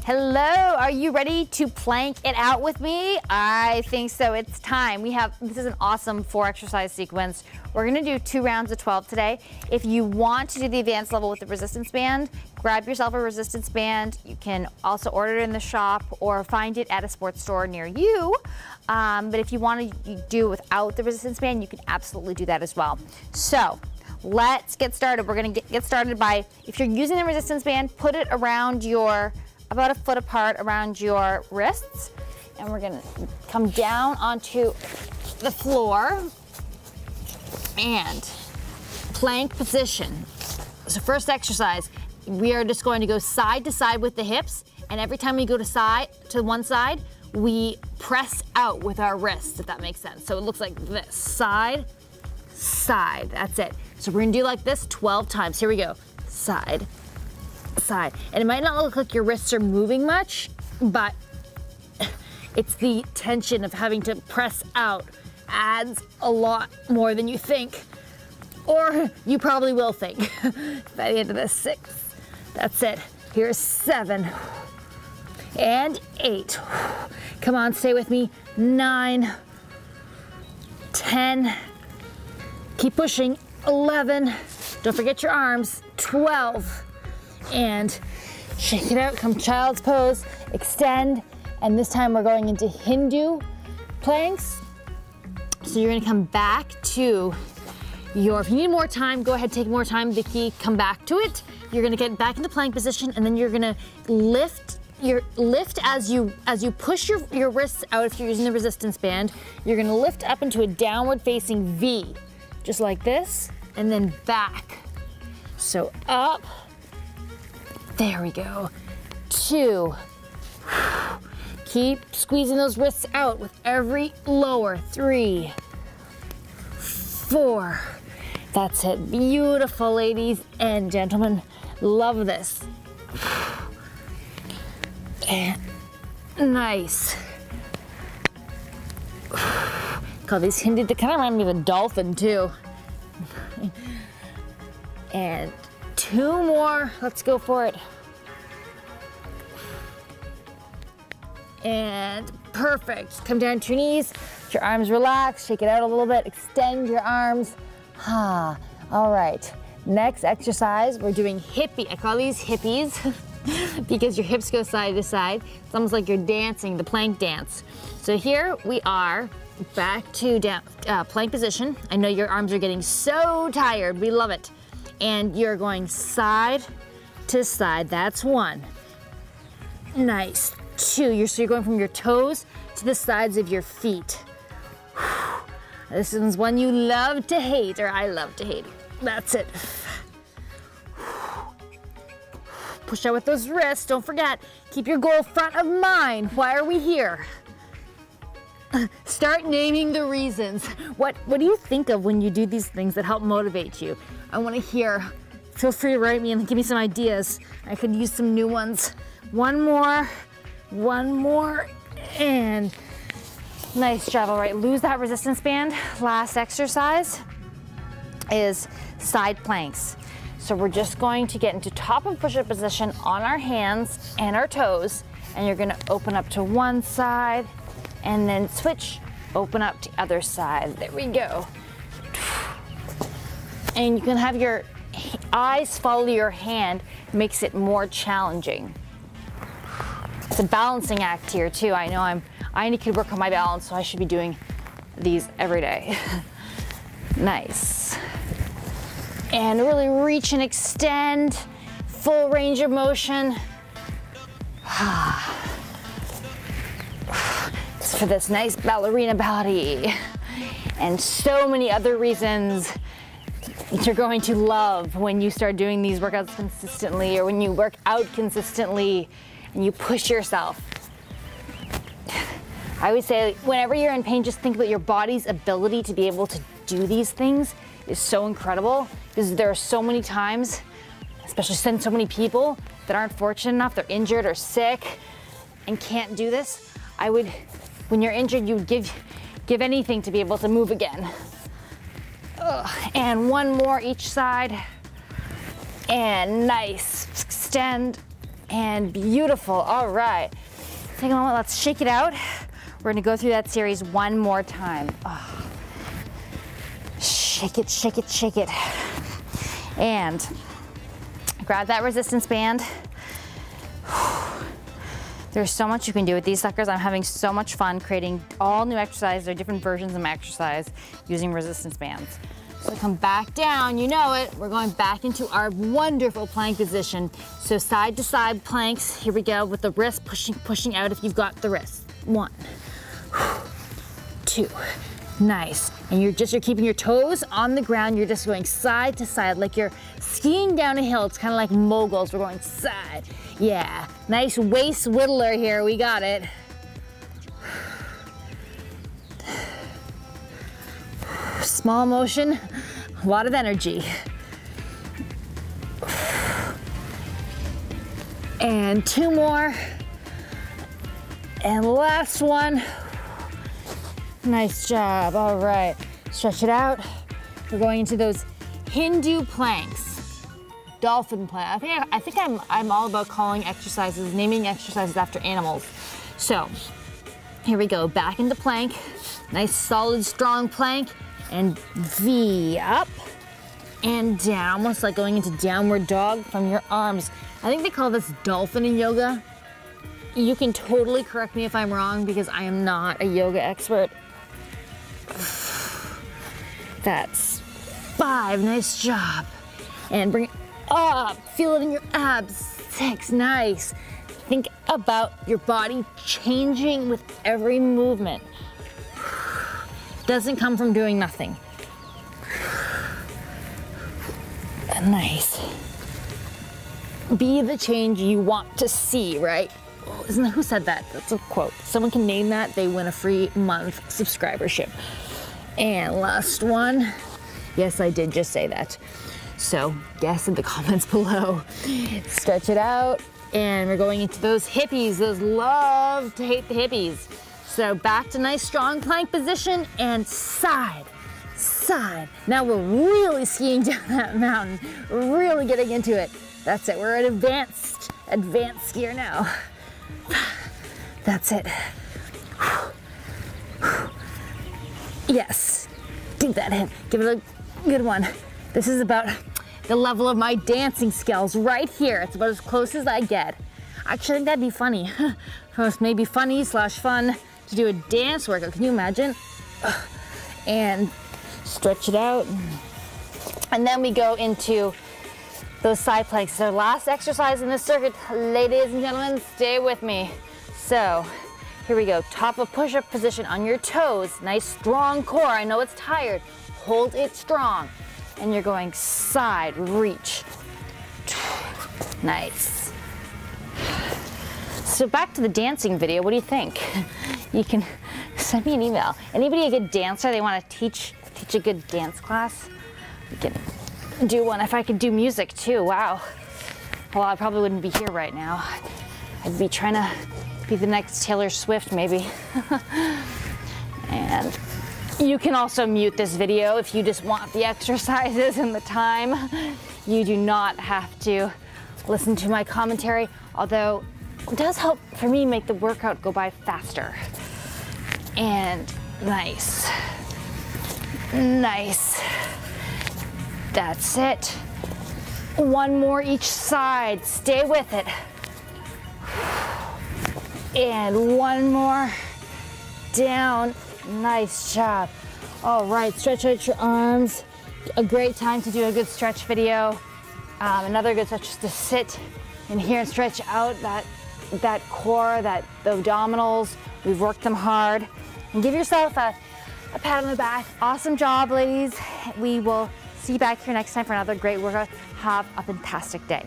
Hello, are you ready to plank it out with me? I think so, it's time. This is an awesome 4-exercise sequence. We're gonna do 2 rounds of 12 today. If you want to do the advanced level with the resistance band, grab yourself a resistance band. You can also order it in the shop or find it at a sports store near you. But if you want to do without the resistance band, you can absolutely do that as well. So let's get started. We're gonna get started by, if you're using the resistance band, put it around about a foot apart around your wrists. And we're gonna come down onto the floor and plank position. So first exercise, we are just going to go side to side with the hips. And every time we go to one side, we press out with our wrists, if that makes sense. So it looks like this, side, side, that's it. So we're gonna do like this 12 times. Here we go, side, side. And it might not look like your wrists are moving much, but it's the tension of having to press out adds a lot more than you think, or you probably will think by the end of this. 6, that's it. Here's 7 and 8. Come on, stay with me. 9, 10, keep pushing. 11, don't forget your arms. 12, and shake it out, come child's pose, extend, and this time we're going into Hindu planks. So you're gonna come back to if you need more time, go ahead, take more time, Vicky, come back to it. You're gonna get back into plank position, and then you're gonna lift as you push your wrists out. If you're using the resistance band, you're gonna lift up into a downward facing V, just like this, and then back. So up, there we go. 2, keep squeezing those wrists out with every lower. 3, 4, that's it. Beautiful, ladies and gentlemen. Love this. And nice. Call these Hindu, they kind of remind me of a dolphin too. And 2 more, let's go for it. And perfect. Come down to your knees, let your arms relax, shake it out a little bit, extend your arms. All right, next exercise, we're doing hippie. I call these hippies because your hips go side to side. It's almost like you're dancing, the plank dance. So here we are, back to plank position. I know your arms are getting so tired, we love it. And you're going side to side, that's 1. Nice. 2, so you're going from your toes to the sides of your feet. This one's one you love to hate, or I love to hate. That's it. Push out with those wrists, don't forget, keep your goal front of mind. Why are we here? Start naming the reasons. What do you think of when you do these things that help motivate you? I want to hear. Feel free to write me and give me some ideas. I could use some new ones. 1 more, and nice job. All right, lose that resistance band. Last exercise is side planks. So we're just going to get into top of push-up position on our hands and our toes, and you're gonna open up to one side, and then switch, open up to other side. There we go. And you can have your eyes follow your hand, makes it more challenging. It's a balancing act here too. I know I need to work on my balance, so I should be doing these every day. Nice. And really reach and extend, full range of motion. Just for this nice ballerina body. And so many other reasons that you're going to love when you start doing these workouts consistently, or when you work out consistently and you push yourself. I would say whenever you're in pain, just think about your body's ability to be able to do these things is so incredible, because there are so many times, especially so many people that aren't fortunate enough, they're injured or sick and can't do this. When you're injured, you would give anything to be able to move again. And 1 more each side. And nice, extend, And beautiful. All right. Take a moment, let's shake it out. We're gonna go through that series one more time. Oh. Shake it, shake it, shake it. And grab that resistance band. There's so much you can do with these suckers. I'm having so much fun creating all new exercises or different versions of my exercise using resistance bands. So come back down, you know it. We're going back into our wonderful plank position. So side to side planks, here we go, with the wrist pushing out if you've got the wrist. 1, 2, nice. And you're keeping your toes on the ground. You're just going side to side like you're skiing down a hill. It's kind of like moguls. We're going side. Yeah, nice waist whittler here. We got it. Small motion, a lot of energy. And 2 more. And last one. Nice job. All right, stretch it out. We're going into those Hindu planks, dolphin plank. I think I'm all about naming exercises after animals. So here we go, back into plank. Nice, solid, strong plank. And V up and down, almost like going into downward dog from your arms. I think they call this dolphin in yoga. You can totally correct me if I'm wrong because I am not a yoga expert. That's 5, nice job. And bring it up, feel it in your abs. 6, nice. Think about your body changing with every movement. Doesn't come from doing nothing. Nice. Be the change you want to see, right? Oh, who said that? That's a quote. Someone can name that, they win a free month subscribership. And last one. Yes, I did just say that. So guess in the comments below. Stretch it out. And we're going into those hippies. Those love to hate the hippies. So back to nice strong plank position and side, side. Now we're really skiing down that mountain, really getting into it. That's it, we're an advanced skier now. That's it. Yes, do that hip, give it a good one. This is about the level of my dancing skills right here. It's about as close as I get. Actually, I think that'd be funny. Maybe funny / fun. To do a dance workout, can you imagine? And stretch it out. And then we go into those side planks. It's our last exercise in this circuit. Ladies and gentlemen, stay with me. So here we go, top of push-up position on your toes. Nice strong core, I know it's tired. Hold it strong. And you're going side, reach. Nice. So back to the dancing video, what do you think? You can send me an email. Anybody a good dancer, they want to teach a good dance class? We can do one. If I could do music too, wow. Well, I probably wouldn't be here right now. I'd be trying to be the next Taylor Swift maybe. And you can also mute this video if you just want the exercises and the time. You do not have to listen to my commentary, although it does help for me make the workout go by faster. And nice, nice. That's it. One more each side, stay with it. And one more, down, nice job. All right, stretch out your arms. A great time to do a good stretch video. Another good stretch is to sit in here and stretch out that core, the abdominals. We've worked them hard. And give yourself a pat on the back. Awesome job, ladies. We will see you back here next time for another great workout. Have a fantastic day.